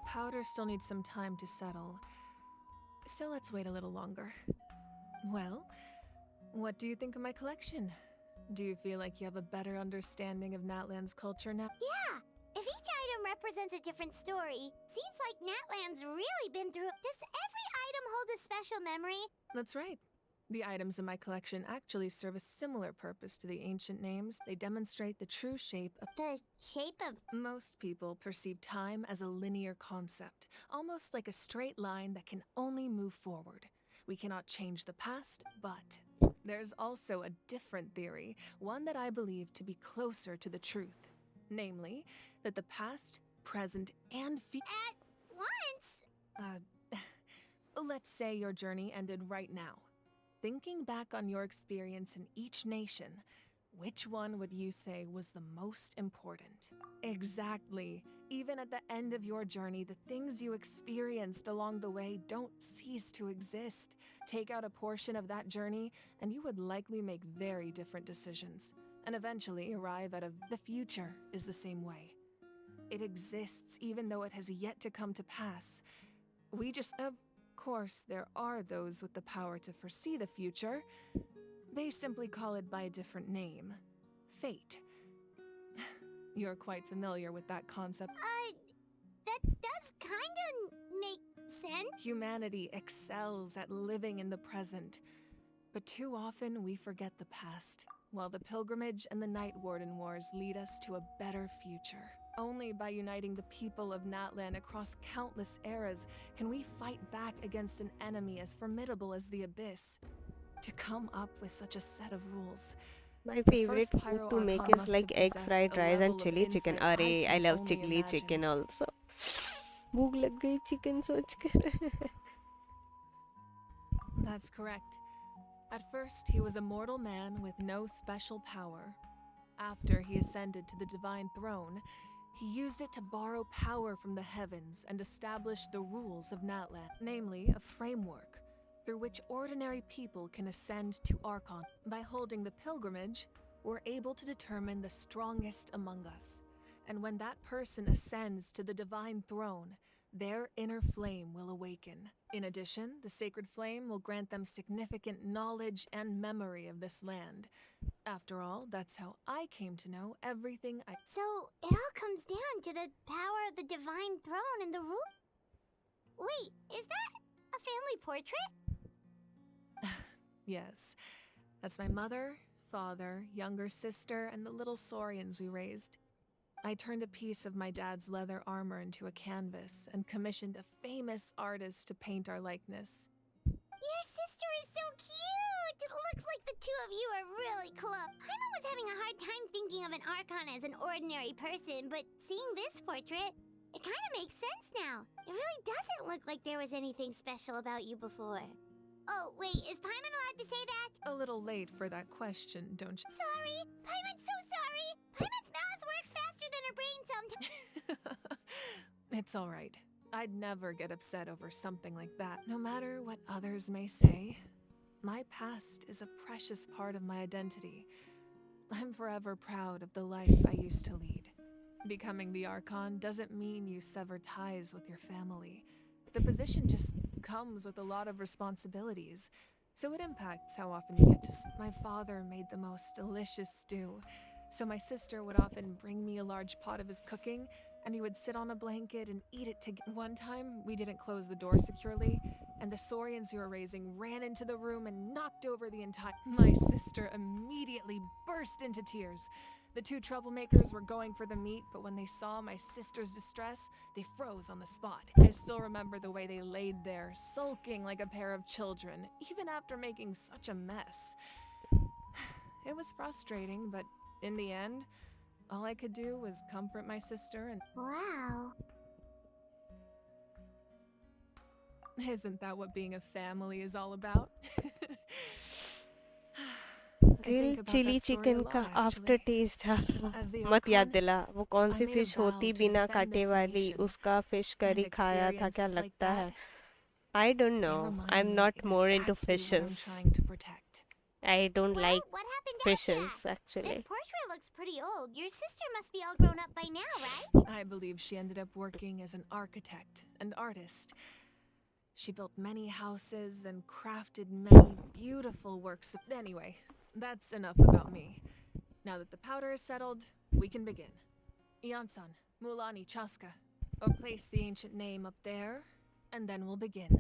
powder still needs some time to settle, so let's wait a little longer. Well, what do you think of my collection? Do you feel like you have a better understanding of Natlan's culture now? Yeah, if each item represents a different story, seems like Natlan's really been through. Does every item hold a special memory? That's right. The items in my collection actually serve a similar purpose to the ancient names. They demonstrate the true shape of. The shape of. Most people perceive time as a linear concept, almost like a straight line that can only move forward. We cannot change the past, but there's also a different theory, one that I believe to be closer to the truth. Namely, that the past, present, and future. At once? Let's say your journey ended right now. Thinking back on your experience in each nation, which one would you say was the most important? Exactly. Even at the end of your journey, the things you experienced along the way don't cease to exist. Take out a portion of that journey, and you would likely make very different decisions, and eventually arrive at the future is the same way. It exists even though it has yet to come to pass. Of course, there are those with the power to foresee the future. They simply call it by a different name. Fate. You're quite familiar with that concept. That does kinda make sense. Humanity excels at living in the present, but too often we forget the past, while the pilgrimage and the Night Warden Wars lead us to a better future. Only by uniting the people of Natlan across countless eras can we fight back against an enemy as formidable as the Abyss. To come up with such a set of rules. My favorite food to make is like egg fried rice and chili chicken. Arey, I love chili chicken also. भूख लग गई chicken सोच कर. That's correct. At first, he was a mortal man with no special power. After he ascended to the divine throne, he used it to borrow power from the heavens and establish the rules of Natlan, namely a framework through which ordinary people can ascend to Archon. By holding the pilgrimage, we're able to determine the strongest among us. And when that person ascends to the divine throne, their inner flame will awaken. In addition, the sacred flame will grant them significant knowledge and memory of this land. After all, that's how I came to know everything I... So, it all comes down to the power of the divine throne and the rule. Wait, is that a family portrait? Yes, that's my mother, father, younger sister, and the little saurians we raised. I turned a piece of my dad's leather armor into a canvas and commissioned a famous artist to paint our likeness. Your sister is so cute! It looks like the two of you are really close. Paimon was having a hard time thinking of an Archon as an ordinary person, but seeing this portrait, it kind of makes sense now. It really doesn't look like there was anything special about you before. Oh, wait, is Paimon allowed to say that? A little late for that question, don't you? Sorry! Paimon's so sorry! Paimon's mouth works faster than her brain sometimes. It's all right. I'd never get upset over something like that. No matter what others may say, my past is a precious part of my identity. I'm forever proud of the life I used to lead. Becoming the Archon doesn't mean you sever ties with your family. The position just comes with a lot of responsibilities, so it impacts how often you get to... My father made the most delicious stew, so my sister would often bring me a large pot of his cooking, and he would sit on a blanket and eat it together. One time, we didn't close the door securely, and the saurians he were raising ran into the room and knocked over the entire... My sister immediately burst into tears. The two troublemakers were going for the meat, but when they saw my sister's distress, they froze on the spot. I still remember the way they laid there, sulking like a pair of children, even after making such a mess. It was frustrating, but in the end, all I could do was comfort my sister and... Wow. Isn't that what being a family is all about? Grill chilli chicken का aftertaste था मत याद दिला वो कौन सी fish होती बिना कांटे वाली उसका फिश करी खाया था क्या लगता है I don't know I'm not more into fishes I don't Well, like what happened after fishes that? This actually. portrait looks pretty old. Your sister must be all grown up by now, right? I believe she ended up working as an architect and artist. She built many houses and crafted many beautiful works of... Anyway, that's enough about me. Now that the powder is settled, we can begin. Iansan, Mulani Chaska. Or place the ancient name up there, and then we'll begin.